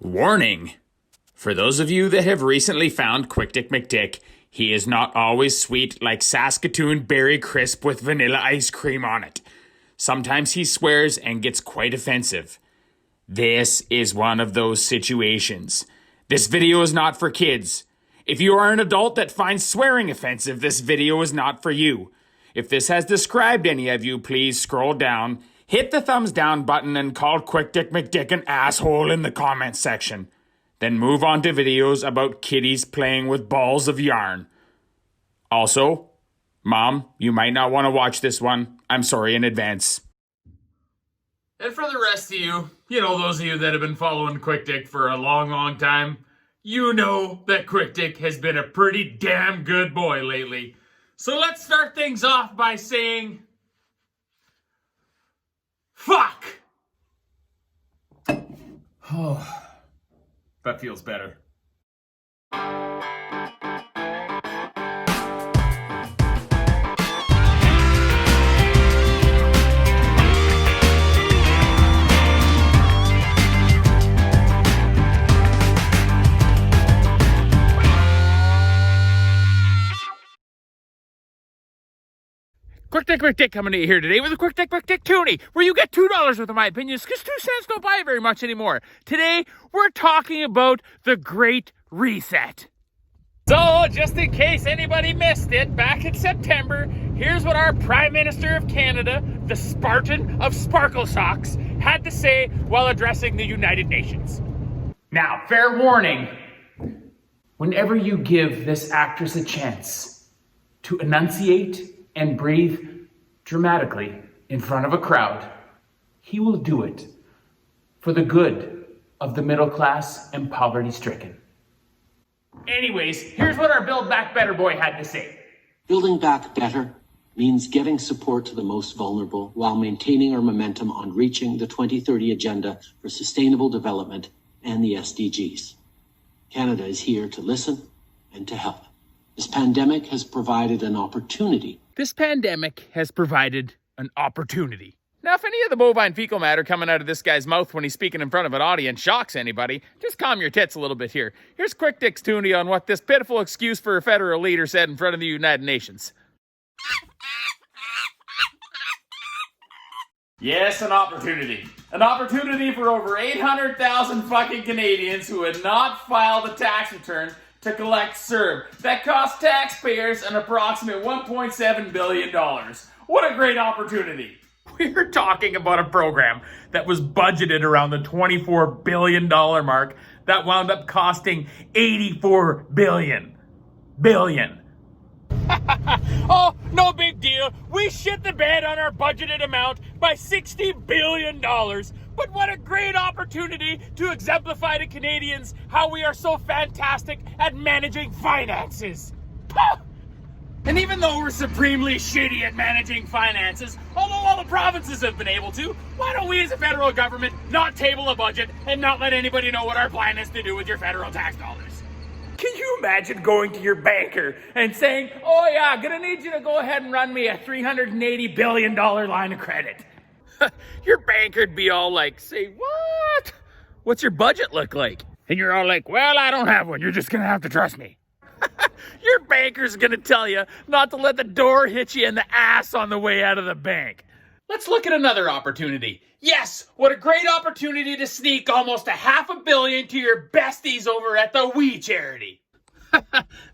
Warning! For those of you that have recently found Quick Dick McDick, he is not always sweet like Saskatoon Berry Crisp with vanilla ice cream on it. Sometimes he swears and gets quite offensive. This is one of those situations. This video is not for kids. If you are an adult that finds swearing offensive, this video is not for you. If this has described any of you, please scroll down, hit the thumbs down button, and call Quick Dick McDick an asshole in the comments section. Then move on to videos about kitties playing with balls of yarn. Also, Mom, you might not want to watch this one. I'm sorry in advance. And for the rest of you, those of you that have been following Quick Dick for a long, long time, you know that Quick Dick has been a pretty damn good boy lately. So let's start things off by saying, fuck! Oh, that feels better. Quick Dick coming to you here today with a Quick Dick Toonie, where you get $2 worth of my opinions, because 2 cents don't buy very much anymore. Today, we're talking about the Great Reset. So, just in case anybody missed it, back in September, here's what our Prime Minister of Canada, the Spartan of Sparkle Socks, had to say while addressing the United Nations. Now, fair warning, whenever you give this actress a chance to enunciate and breathe dramatically in front of a crowd, he will do it for the good of the middle class and poverty-stricken. Anyways, here's what our Build Back Better boy had to say. Building back better means getting support to the most vulnerable while maintaining our momentum on reaching the 2030 Agenda for Sustainable Development and the SDGs. Canada is here to listen and to help. This pandemic has provided an opportunity. Now, if any of the bovine fecal matter coming out of this guy's mouth when he's speaking in front of an audience shocks anybody, just calm your tits a little bit here. Here's Quick Dick's Toonie on what this pitiful excuse for a federal leader said in front of the United Nations. Yes, an opportunity. An opportunity for over 800,000 fucking Canadians who had not filed a tax return to collect CERB that cost taxpayers an approximate $1.7 billion. What a great opportunity. We're talking about a program that was budgeted around the $24 billion mark that wound up costing $84 billion. Oh, no big deal. We shit the bed on our budgeted amount by $60 billion. But what a great opportunity to exemplify to Canadians how we are so fantastic at managing finances. And even though we're supremely shitty at managing finances, although all the provinces have been able to, why don't we as a federal government not table a budget and not let anybody know what our plan is to do with your federal tax dollars? Can you imagine going to your banker and saying, oh yeah, gonna need you to go ahead and run me a $380 billion line of credit? Your banker'd be all like, say, what? What's your budget look like? And you're all like, well, I don't have one. You're just gonna have to trust me. Your banker's gonna tell you not to let the door hit you in the ass on the way out of the bank. Let's look at another opportunity. Yes, what a great opportunity to sneak almost $500 million to your besties over at the We Charity.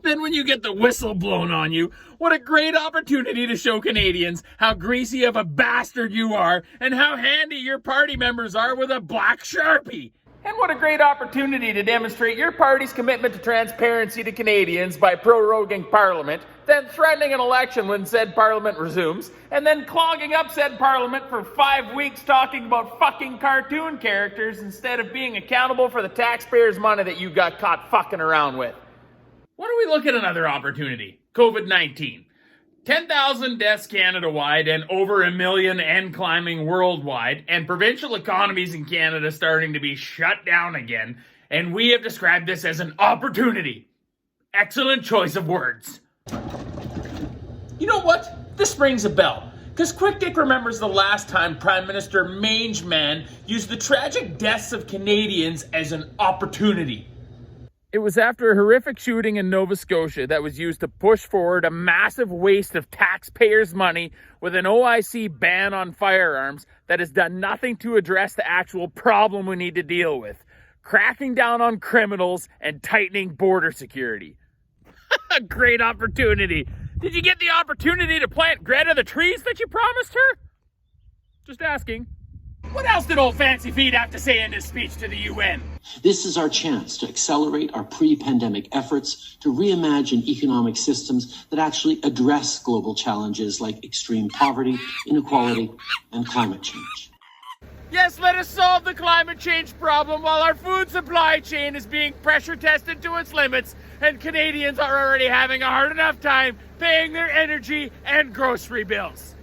Then when you get the whistle blown on you, what a great opportunity to show Canadians how greasy of a bastard you are and how handy your party members are with a black Sharpie. And what a great opportunity to demonstrate your party's commitment to transparency to Canadians by proroguing Parliament, then threatening an election when said Parliament resumes, and then clogging up said Parliament for 5 weeks talking about fucking cartoon characters instead of being accountable for the taxpayers' money that you got caught fucking around with. Why don't we look at another opportunity? COVID-19. 10,000 deaths Canada-wide and over 1 million and climbing worldwide, and provincial economies in Canada starting to be shut down again, and we have described this as an opportunity. Excellent choice of words. You know what? This rings a bell. Because Quick Dick remembers the last time Prime Minister Mange Man used the tragic deaths of Canadians as an opportunity. It was after a horrific shooting in Nova Scotia that was used to push forward a massive waste of taxpayers' money with an OIC ban on firearms that has done nothing to address the actual problem we need to deal with: cracking down on criminals and tightening border security. A great opportunity. Did you get the opportunity to plant Greta the trees that you promised her? Just asking. What else did old Fancy Feet have to say in his speech to the UN? This is our chance to accelerate our pre-pandemic efforts to reimagine economic systems that actually address global challenges like extreme poverty, inequality, and climate change. Yes, let us solve the climate change problem while our food supply chain is being pressure tested to its limits and Canadians are already having a hard enough time paying their energy and grocery bills.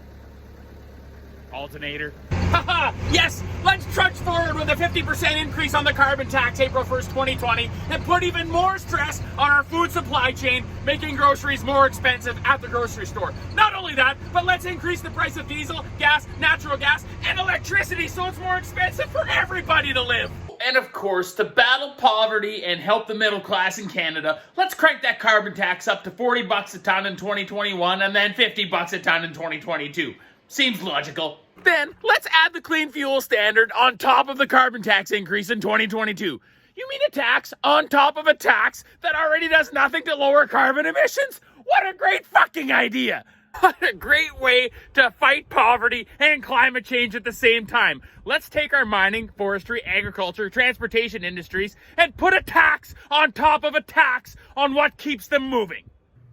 Alternator. Haha, yes, let's trudge forward with a 50% increase on the carbon tax April 1st, 2020 and put even more stress on our food supply chain, making groceries more expensive at the grocery store. Not only that, but let's increase the price of diesel, gas, natural gas, and electricity so it's more expensive for everybody to live. And of course, to battle poverty and help the middle class in Canada, let's crank that carbon tax up to $40 a ton in 2021 and then $50 a ton in 2022. Seems logical. Then, let's add the clean fuel standard on top of the carbon tax increase in 2022. You mean a tax on top of a tax that already does nothing to lower carbon emissions? What a great fucking idea! What a great way to fight poverty and climate change at the same time. Let's take our mining, forestry, agriculture, transportation industries and put a tax on top of a tax on what keeps them moving.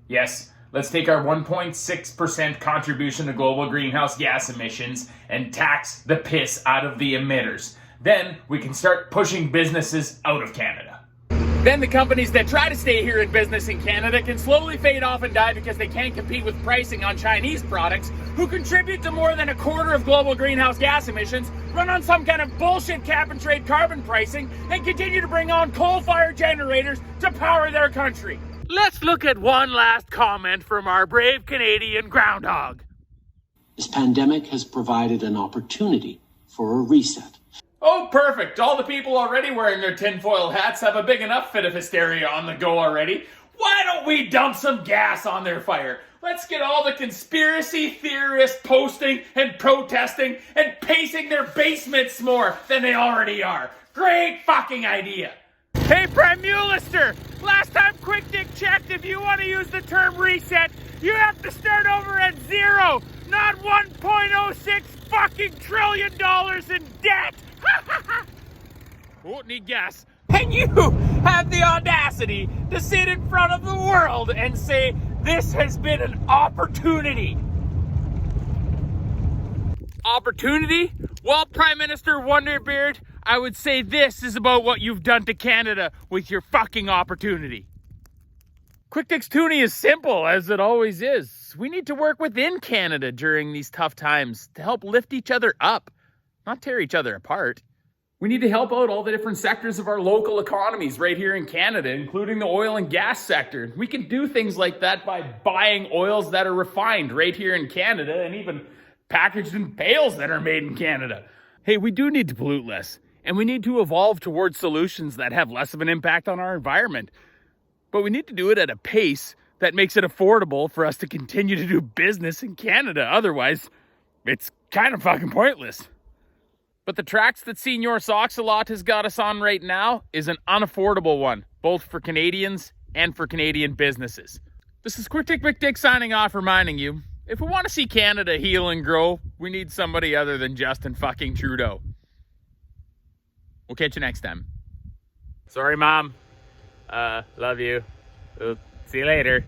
Yes. Let's take our 1.6% contribution to global greenhouse gas emissions and tax the piss out of the emitters. Then we can start pushing businesses out of Canada. Then the companies that try to stay here in business in Canada can slowly fade off and die because they can't compete with pricing on Chinese products who contribute to more than a quarter of global greenhouse gas emissions, run on some kind of bullshit cap and trade carbon pricing, and continue to bring on coal-fired generators to power their country. Let's look at one last comment from our brave Canadian groundhog. This pandemic has provided an opportunity for a reset. Oh, perfect. All the people already wearing their tinfoil hats have a big enough fit of hysteria on the go already. Why don't we dump some gas on their fire? Let's get all the conspiracy theorists posting and protesting and pacing their basements more than they already are. Great fucking idea. Hey, Prime Minister! Last time Quick Dick checked, if you want to use the term reset, you have to start over at zero, not $1.06 fucking trillion in debt! Won't need gas. And you have the audacity to sit in front of the world and say, this has been an opportunity. Opportunity? Well, Prime Minister Wonderbeard, I would say this is about what you've done to Canada with your fucking opportunity. Quick Dick's toonie is simple, as it always is. We need to work within Canada during these tough times to help lift each other up, not tear each other apart. We need to help out all the different sectors of our local economies right here in Canada, including the oil and gas sector. We can do things like that by buying oils that are refined right here in Canada and even packaged in pails that are made in Canada. Hey, we do need to pollute less, and we need to evolve towards solutions that have less of an impact on our environment. But we need to do it at a pace that makes it affordable for us to continue to do business in Canada. Otherwise, it's kind of fucking pointless. But the tracks that Senior Soxalot has got us on right now is an unaffordable one, both for Canadians and for Canadian businesses. This is Quick Dick McDick signing off, reminding you, if we want to see Canada heal and grow, we need somebody other than Justin fucking Trudeau. We'll catch you next time. Sorry, Mom. Love you. See you later.